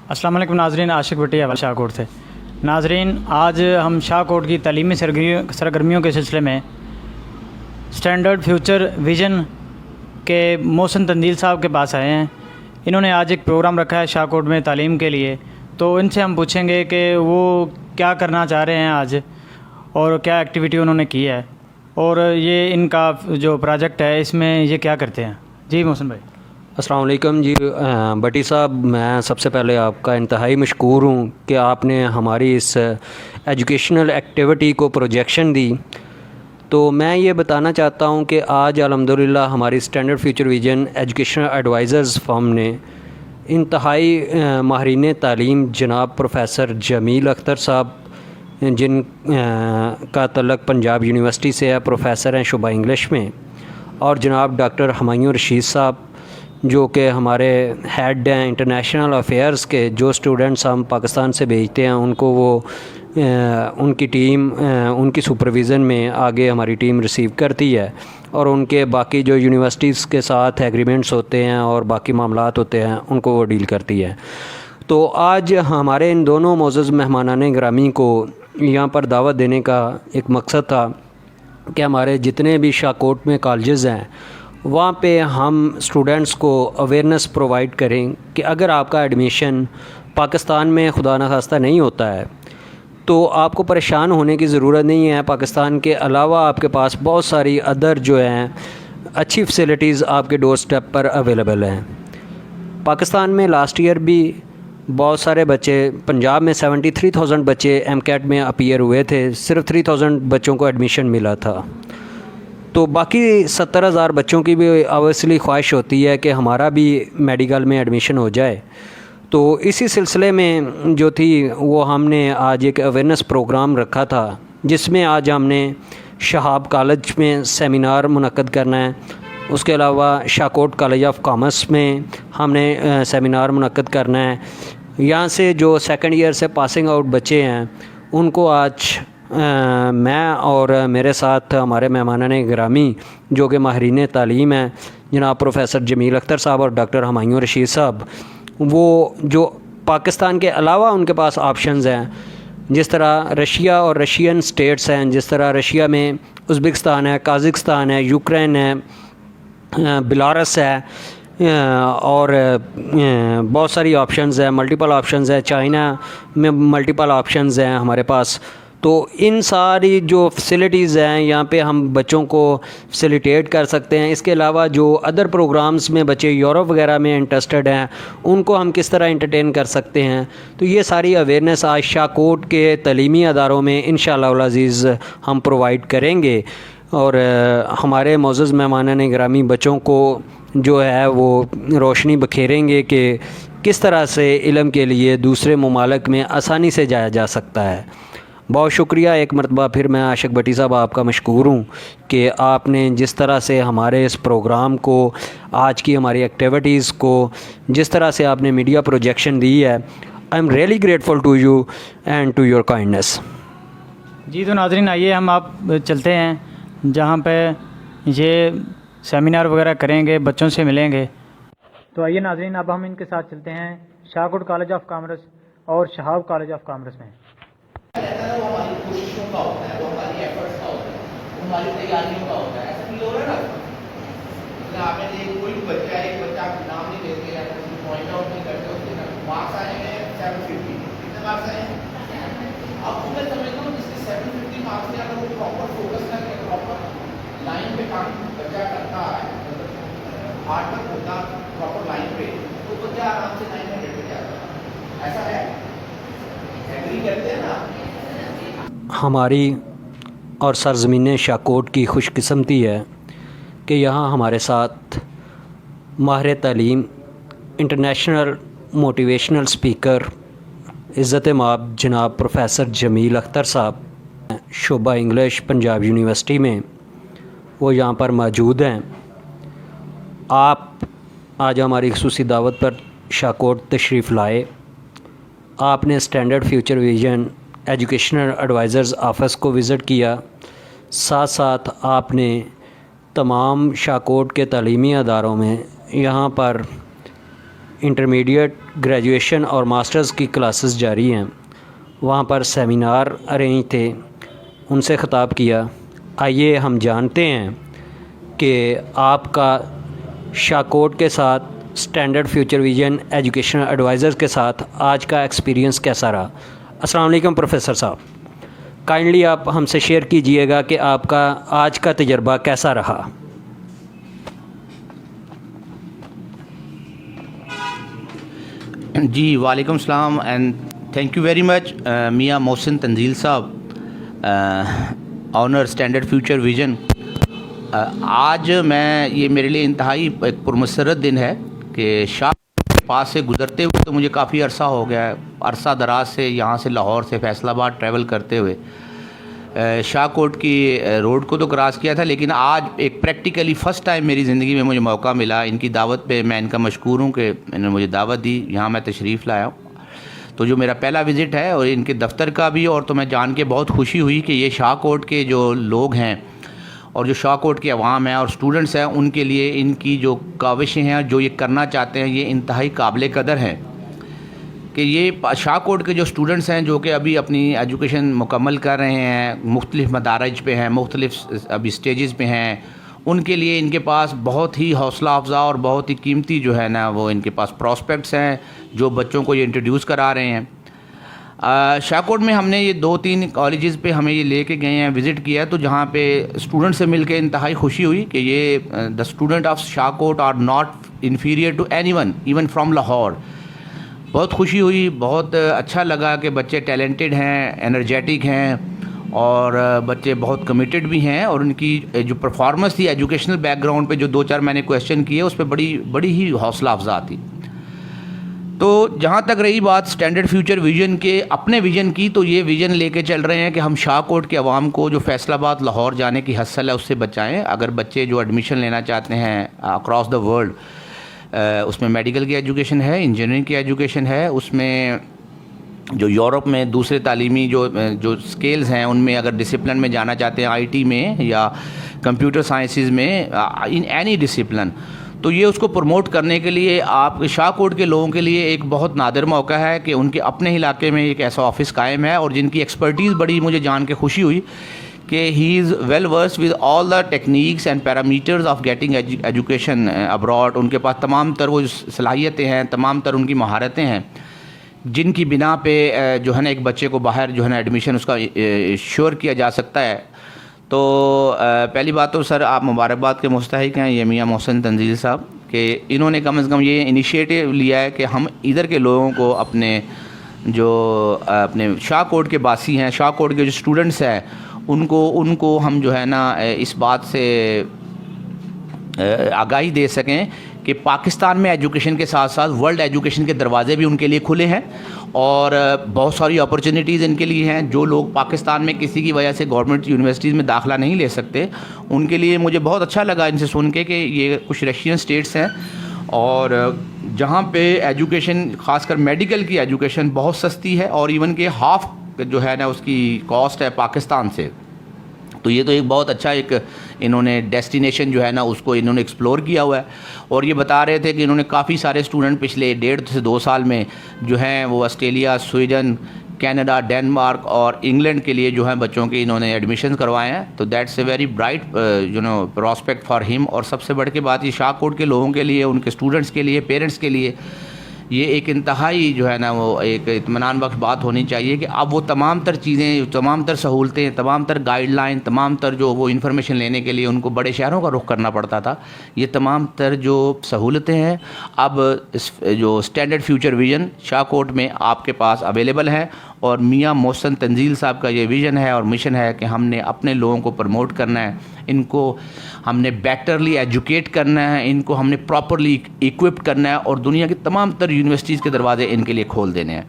السلام علیکم ناظرین، عاشق بٹی اول شاہ کوٹ سے۔ ناظرین، آج ہم شاہ کوٹ کی تعلیمی سرگرمیوں کے سلسلے میں اسٹینڈرڈ فیوچر ویژن کے محسن تندیل صاحب کے پاس آئے ہیں۔ انہوں نے آج ایک پروگرام رکھا ہے شاہ کوٹ میں تعلیم کے لیے، تو ان سے ہم پوچھیں گے کہ وہ کیا کرنا چاہ رہے ہیں آج اور کیا ایکٹیویٹی انہوں نے کی ہے، اور یہ ان کا جو پروجیکٹ ہے اس میں یہ کیا کرتے ہیں۔ جی محسن بھائی۔ السلام علیکم۔ جی بٹی صاحب، میں سب سے پہلے آپ کا انتہائی مشکور ہوں کہ آپ نے ہماری اس ایجوکیشنل ایکٹیویٹی کو پروجیکشن دی۔ تو میں یہ بتانا چاہتا ہوں کہ آج الحمدللہ ہماری Standard future vision Educational Advisors firm نے انتہائی ماہرین تعلیم جناب پروفیسر جمیل اختر صاحب، جن کا تعلق پنجاب یونیورسٹی سے ہے، پروفیسر ہیں شعبہ انگلش میں، اور جناب ڈاکٹر ہمایوں رشید صاحب جو کہ ہمارے ہیڈ ہیں انٹرنیشنل افیئرز کے۔ جو اسٹوڈنٹس ہم پاکستان سے بھیجتے ہیں ان کو وہ ان کی ٹیم ان کی سپرویژن میں آگے ہماری ٹیم ریسیو کرتی ہے، اور ان کے باقی جو یونیورسٹیز کے ساتھ ایگریمنٹس ہوتے ہیں اور باقی معاملات ہوتے ہیں ان کو وہ ڈیل کرتی ہے۔ تو آج ہمارے ان دونوں معزز مہمانان گرامی کو یہاں پر دعوت دینے کا ایک مقصد تھا کہ ہمارے جتنے بھی شاہ کوٹ میں کالجز ہیں وہاں پہ ہم اسٹوڈنٹس کو اویئرنیس پرووائڈ کریں کہ اگر آپ کا ایڈمیشن پاکستان میں خدا نخواستہ نہیں ہوتا ہے تو آپ کو پریشان ہونے کی ضرورت نہیں ہے۔ پاکستان کے علاوہ آپ کے پاس بہت ساری ادر جو ہیں اچھی فیسلٹیز آپ کے ڈور سٹیپ پر اویلیبل ہیں۔ پاکستان میں لاسٹ ایئر بھی بہت سارے بچے، پنجاب میں 73,000 بچے ایم کیٹ میں اپیئر ہوئے تھے، صرف 3,000 بچوں کو ایڈمیشن ملا تھا۔ تو باقی 70,000 بچوں کی بھی اویسلی خواہش ہوتی ہے کہ ہمارا بھی میڈیکل میں ایڈمیشن ہو جائے۔ تو اسی سلسلے میں جو تھی وہ ہم نے آج ایک اویئرنیس پروگرام رکھا تھا، جس میں آج ہم نے شہاب کالج میں سیمینار منعقد کرنا ہے۔ اس کے علاوہ شاہ کوٹ کالج آف کامرس میں ہم نے سیمینار منعقد کرنا ہے۔ یہاں سے جو سیکنڈ ایئر سے پاسنگ آؤٹ بچے ہیں ان کو آج میں اور میرے ساتھ ہمارے مہمانان گرامی جو کہ ماہرین تعلیم ہیں جناب پروفیسر جمیل اختر صاحب اور ڈاکٹر ہمایوں رشید صاحب، وہ جو پاکستان کے علاوہ ان کے پاس آپشنز ہیں، جس طرح رشیا اور رشین سٹیٹس ہیں، جس طرح رشیا میں ازبکستان ہے، قازقستان ہے، یوکرین ہے، بیلاروس ہے، اور بہت ساری آپشنز ہیں، ملٹیپل آپشنز ہیں، چائنا میں ملٹیپل آپشنز ہیں ہمارے پاس۔ تو ان ساری جو فیسلٹیز ہیں یہاں پہ ہم بچوں کو فیسیلیٹیٹ کر سکتے ہیں۔ اس کے علاوہ جو ادر پروگرامز میں بچے یورپ وغیرہ میں انٹرسٹڈ ہیں ان کو ہم کس طرح انٹرٹین کر سکتے ہیں، تو یہ ساری اویئرنیس آج شاہ کوٹ کے تعلیمی اداروں میں انشاءاللہ العزیز ہم پرووائڈ کریں گے، اور ہمارے معزز مہمانان گرامی بچوں کو جو ہے وہ روشنی بکھیریں گے کہ کس طرح سے علم کے لیے دوسرے ممالک میں آسانی سے جایا جا سکتا ہے۔ بہت شکریہ ایک مرتبہ پھر میں عاشق بٹی صاحب آپ کا مشکور ہوں کہ آپ نے جس طرح سے ہمارے اس پروگرام کو، آج کی ہماری ایکٹیویٹیز کو جس طرح سے آپ نے میڈیا پروجیکشن دی ہے، I am really grateful to you and to your kindness. جی تو ناظرین، آئیے ہم آپ چلتے ہیں جہاں پہ یہ سیمینار وغیرہ کریں گے، بچوں سے ملیں گے۔ تو آئیے ناظرین، اب ہم ان کے ساتھ چلتے ہیں شاہ کوٹ کالج آف کامرس اور شہاب کالج آف کامرس میں۔ وہ ہماری کوششوں کا ہوتا ہے، وہ ہماری ایفرٹس کا ہوتا ہے، وہ ہماری تیاریوں کا ہوتا ہے۔ ایسا فیل ہو رہا ہے نا، آپ نے کوئی بچہ ہے، ایک بچہ آپ نام نہیں دیتے یا پوائنٹ آؤٹ نہیں کرتے، اس کے مارکس آئے ہیں 750۔ کتنے مارکس آئے ہیں؟ اب میں سمجھتا ہوں جس کے 750 مارکس سے اگر وہ پراپر فوکس کر کے پراپر لائن پہ کام بچہ کرتا ہے، ہارڈ ورک ہوتا پراپر لائن پہ، تو بچہ آرام سے 900 پہ جاتا ہے۔ ایسا ہے، ایگری کرتے ہیں نا؟ ہماری اور سرزمین شاہ کوٹ کی خوش قسمتی ہے کہ یہاں ہمارے ساتھ ماہر تعلیم، انٹرنیشنل موٹیویشنل اسپیکر، عزت مآب جناب پروفیسر جمیل اختر صاحب شعبہ انگلش پنجاب یونیورسٹی میں، وہ یہاں پر موجود ہیں۔ آپ آج ہماری خصوصی دعوت پر شاہ کوٹ تشریف لائے۔ آپ نے standard future vision Educational advisers office کو وزٹ کیا، ساتھ ساتھ آپ نے تمام شاہ کوٹ کے تعلیمی اداروں میں یہاں پر انٹرمیڈیٹ، گریجویشن اور ماسٹرز کی کلاسز جاری ہیں، وہاں پر سیمینار ارینج تھے، ان سے خطاب کیا۔ آئیے ہم جانتے ہیں کہ آپ کا شاکوٹ کے ساتھ standard future vision educational adviser کے ساتھ آج کا ایکسپیرینس کیسا رہا۔ السلام علیکم پروفیسر صاحب، کائنڈلی آپ ہم سے شیئر کیجئے گا کہ آپ کا آج کا تجربہ کیسا رہا۔ جی وعلیکم السلام and thank you very much میاں محسن تنزیل صاحب، آنر اسٹینڈرڈ فیوچر ویژن۔ آج یہ میرے لیے انتہائی ایک پرمسرت دن ہے کہ شاہ کے پاس سے گزرتے ہوئے تو مجھے کافی عرصہ ہو گیا ہے، عرصہ دراز سے یہاں سے لاہور سے فیصل آباد ٹریول کرتے ہوئے شاہ کوٹ کی روڈ کو تو کراس کیا تھا، لیکن آج ایک پریکٹیکلی فرسٹ ٹائم میری زندگی میں مجھے موقع ملا۔ ان کی دعوت پہ میں ان کا مشکور ہوں کہ انہوں نے مجھے دعوت دی، یہاں میں تشریف لایا ہوں۔ تو جو میرا پہلا وزٹ ہے اور ان کے دفتر کا بھی، اور تو میں جان کے بہت خوشی ہوئی کہ یہ شاہ کوٹ کے جو لوگ ہیں اور جو شاہ کوٹ کے عوام ہیں اور اسٹوڈنٹس ہیں، ان کے لیے ان کی جو کاوشیں ہیں، جو یہ کرنا چاہتے ہیں، یہ انتہائی قابل قدر ہیں کہ یہ شاہ کوٹ کے جو اسٹوڈنٹس ہیں جو کہ ابھی اپنی ایجوکیشن مکمل کر رہے ہیں، مختلف مدارج پہ ہیں، مختلف ابھی سٹیجز پہ ہیں، ان کے لیے ان کے پاس بہت ہی حوصلہ افزا اور بہت ہی قیمتی جو ہے نا وہ ان کے پاس پراسپیکٹس ہیں جو بچوں کو یہ انٹروڈیوس کرا رہے ہیں۔ شاہ کوٹ میں ہم نے یہ 2-3 کالجز پہ ہمیں یہ لے کے گئے ہیں، وزٹ کیا، تو جہاں پہ اسٹوڈنٹ سے مل کے انتہائی خوشی ہوئی کہ یہ the student of Shahkot are not inferior to anyone even from Lahore. بہت خوشی ہوئی، بہت اچھا لگا کہ بچے ٹیلنٹڈ ہیں، انرجیٹک ہیں اور بچے بہت کمیٹڈ بھی ہیں، اور ان کی جو پرفارمنس تھی ایجوکیشنل بیک گراؤنڈ پہ جو 2-4 میں نے کویشچن کیے اس پہ بڑی ہی حوصلہ افزا تھی۔ تو جہاں تک رہی بات اسٹینڈرڈ فیوچر ویژن کے اپنے ویژن کی، تو یہ ویژن لے کے چل رہے ہیں کہ ہم شاہ کوٹ کے عوام کو جو فیصل آباد لاہور جانے کی حسل ہے اس سے بچائیں۔ اگر بچے جو ایڈمیشن لینا چاہتے ہیں اکراس دا ورلڈ، اس میں میڈیکل کی ایجوکیشن ہے، انجینئرنگ کی ایجوکیشن ہے، اس میں جو یورپ میں دوسرے تعلیمی جو سکیلز ہیں ان میں اگر ڈسپلن میں جانا چاہتے ہیں، آئی ٹی میں یا کمپیوٹر سائنسز میں، ان اینی ڈسپلن، تو یہ اس کو پروموٹ کرنے کے لیے آپ شاہ کوٹ کے لوگوں کے لیے ایک بہت نادر موقع ہے کہ ان کے اپنے علاقے میں ایک ایسا آفس قائم ہے، اور جن کی ایکسپرٹیز بڑی مجھے جان کے خوشی ہوئی کہ he is well versed with all the techniques and parameters of getting education abroad. ان کے پاس تمام تر وہ صلاحیتیں ہیں، تمام تر ان کی مہارتیں ہیں جن کی بنا پہ جو ہے نا ایک بچے کو باہر جو ہے نا ایڈمیشن اس کا شیور کیا جا سکتا ہے۔ تو پہلی بات تو سر آپ مبارکباد کے مستحق ہیں یہ میاں محسن تنزیل صاحب کہ انہوں نے کم از کم یہ انیشیٹو لیا ہے کہ ہم ادھر کے لوگوں کو اپنے شاہ کوٹ کے باسی ہیں، شاہ کوٹ کے جو اسٹوڈنٹس ہیں، ان کو ہم جو ہے نا اس بات سے آگاہی دے سکیں کہ پاکستان میں ایجوکیشن کے ساتھ ساتھ ورلڈ ایجوکیشن کے دروازے بھی ان کے لیے کھلے ہیں، اور بہت ساری اپرچونیٹیز ان کے لیے ہیں۔ جو لوگ پاکستان میں کسی کی وجہ سے گورنمنٹ یونیورسٹیز میں داخلہ نہیں لے سکتے، ان کے لیے مجھے بہت اچھا لگا ان سے سن کے کہ یہ کچھ رشین اسٹیٹس ہیں اور جہاں پہ ایجوکیشن خاص کر میڈیکل کی ایجوکیشن بہت سستی ہے، اور ایون کہ ہاف جو ہے نا اس کی کاسٹ ہے پاکستان سے۔ تو یہ تو ایک بہت اچھا ایک انہوں نے ڈیسٹینیشن جو ہے نا اس کو انہوں نے ایکسپلور کیا ہوا ہے، اور یہ بتا رہے تھے کہ انہوں نے کافی سارے اسٹوڈنٹ پچھلے 1.5 سے 2 سال میں جو ہیں وہ آسٹریلیا، سویڈن، کینیڈا، ڈینمارک اور انگلینڈ کے لیے جو ہیں بچوں کے انہوں نے ایڈمیشن کروائے ہیں۔ تو that's a very bright prospect for ہم، اور سب سے بڑھ کے بات یہ شاہ کوٹ کے لوگوں کے لیے، ان کے اسٹوڈنٹس کے لیے، پیرنٹس کے لیے یہ ایک انتہائی جو ہے نا وہ ایک اطمینان بخش بات ہونی چاہیے کہ اب وہ تمام تر چیزیں، تمام تر سہولتیں، تمام تر گائیڈ لائن، تمام تر جو وہ انفارمیشن لینے کے لیے ان کو بڑے شہروں کا رخ کرنا پڑتا تھا، یہ تمام تر جو سہولتیں ہیں اب جو اسٹینڈرڈ فیوچر ویژن شاہ کوٹ میں آپ کے پاس اویلیبل ہیں، اور میاں محسن تنزیل صاحب کا یہ ویژن ہے اور مشن ہے کہ ہم نے اپنے لوگوں کو پروموٹ کرنا ہے، ان کو ہم نے بیٹرلی ایجوکیٹ کرنا ہے، ان کو ہم نے پراپرلی ایکوپڈ کرنا ہے، اور دنیا کی تمام تر یونیورسٹیز کے دروازے ان کے لیے کھول دینے ہیں۔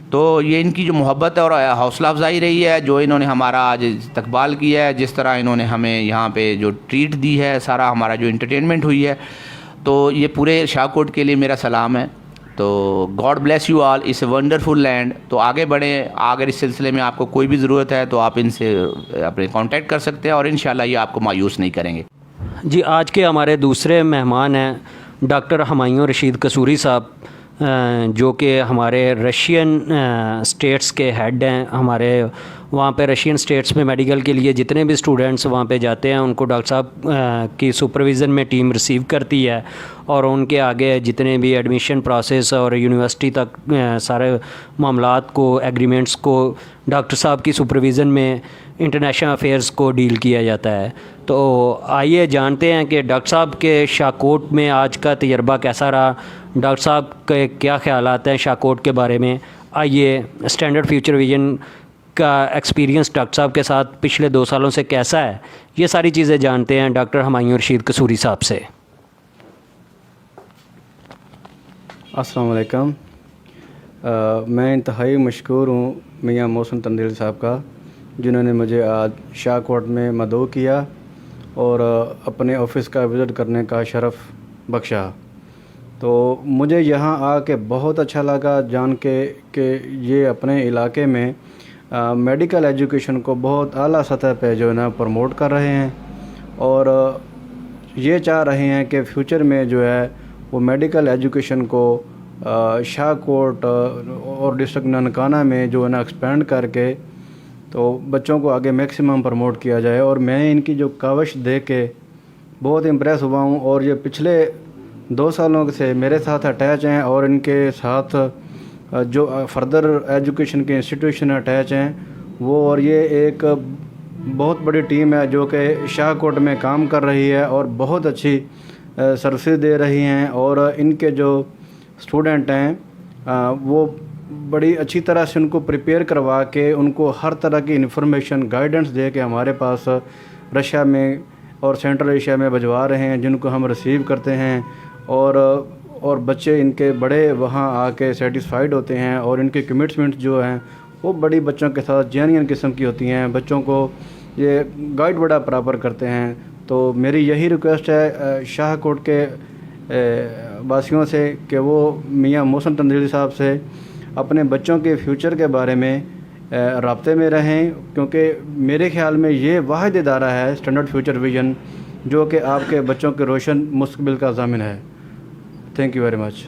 تو یہ ان کی جو محبت ہے اور حوصلہ افزائی رہی ہے، جو انہوں نے ہمارا آج استقبال کیا ہے، جس طرح انہوں نے ہمیں یہاں پہ جو ٹریٹ دی ہے، سارا ہمارا جو انٹرٹینمنٹ ہوئی ہے، تو یہ پورے شاہ کوٹ کے لیے میرا سلام ہے۔ تو God bless you all, it's a wonderful land. تو آگے بڑھیں، اگر اس سلسلے میں آپ کو کوئی بھی ضرورت ہے تو آپ ان سے اپنے کانٹیکٹ کر سکتے ہیں، اور انشاءاللہ یہ آپ کو مایوس نہیں کریں گے۔ جی، آج کے ہمارے دوسرے مہمان ہیں ڈاکٹر ہمایوں رشید قصوری صاحب۔ جو کہ ہمارے رشین اسٹیٹس کے ہیڈ ہیں. ہمارے وہاں پہ رشین اسٹیٹس میں میڈیکل کے لیے جتنے بھی اسٹوڈنٹس وہاں پہ جاتے ہیں ان کو ڈاکٹر صاحب کی سپرویژن میں ٹیم ریسیو کرتی ہے, اور ان کے آگے جتنے بھی ایڈمیشن پروسیس اور یونیورسٹی تک سارے معاملات کو, ایگریمنٹس کو ڈاکٹر صاحب کی سپرویژن میں انٹرنیشنل افیئرس کو ڈیل کیا جاتا ہے. تو آئیے جانتے ہیں کہ ڈاکٹر صاحب کے شاہکوٹ میں آج کا تجربہ کیسا رہا, ڈاکٹر صاحب کے کیا خیالات ہیں شاہکوٹ کے بارے میں. آئیے اسٹینڈرڈ فیوچر ویژن کا ایکسپیرینس ڈاکٹر صاحب کے ساتھ پچھلے 2 سالوں سے کیسا ہے, یہ ساری چیزیں جانتے ہیں ڈاکٹر ہمایوں رشید قصوری صاحب سے. السلام علیکم. میں انتہائی مشکور ہوں میاں محسن تندیل صاحب کا, جنہوں نے مجھے آج شاہکوٹ میں مدعو کیا اور اپنے آفس کا وزٹ کرنے کا شرف بخشا. تو مجھے یہاں آ کے بہت اچھا لگا جان کے کہ یہ اپنے علاقے میں میڈیکل ایجوکیشن کو بہت اعلیٰ سطح پہ جو ہے نا پروموٹ کر رہے ہیں, اور یہ چاہ رہے ہیں کہ فیوچر میں جو ہے وہ میڈیکل ایجوکیشن کو شاہکوٹ اور ڈسٹرکٹ ننکانہ میں جو ہے نا ایکسپینڈ کر کے تو بچوں کو آگے میکسیمم پروموٹ کیا جائے. اور میں ان کی جو کاوش دیکھ کے بہت امپریس ہوا ہوں, اور یہ پچھلے 2 سالوں سے میرے ساتھ اٹیچ ہیں, اور ان کے ساتھ جو فردر ایجوکیشن کے انسٹیٹیوشن اٹیچ ہیں وہ, اور یہ ایک بہت بڑی ٹیم ہے جو کہ شاہکوٹ میں کام کر رہی ہے اور بہت اچھی سروسز دے رہی ہیں. اور ان کے جو اسٹوڈنٹ ہیں وہ بڑی اچھی طرح سے ان کو پریپیئر کروا کے ان کو ہر طرح کی انفارمیشن گائیڈنس دے کے ہمارے پاس رشیا میں اور سینٹرل ایشیا میں بھجوا رہے ہیں, جن کو ہم ریسیو کرتے ہیں. اور بچے ان کے بڑے وہاں آ کے سیٹسفائیڈ ہوتے ہیں, اور ان کی کمٹمنٹ جو ہیں وہ بڑی بچوں کے ساتھ جینین قسم کی ہوتی ہیں. بچوں کو یہ گائیڈ بڑا پراپر کرتے ہیں. تو میری یہی ریکویسٹ ہے شاہکوٹ کے واسیوں سے کہ وہ میاں محسن تندیل صاحب سے اپنے بچوں کے فیوچر کے بارے میں رابطے میں رہیں, کیونکہ میرے خیال میں یہ واحد ادارہ ہے اسٹینڈرڈ فیوچر ویژن جو کہ آپ کے بچوں کے روشن مستقبل کا ضامن ہے. Thank you very much.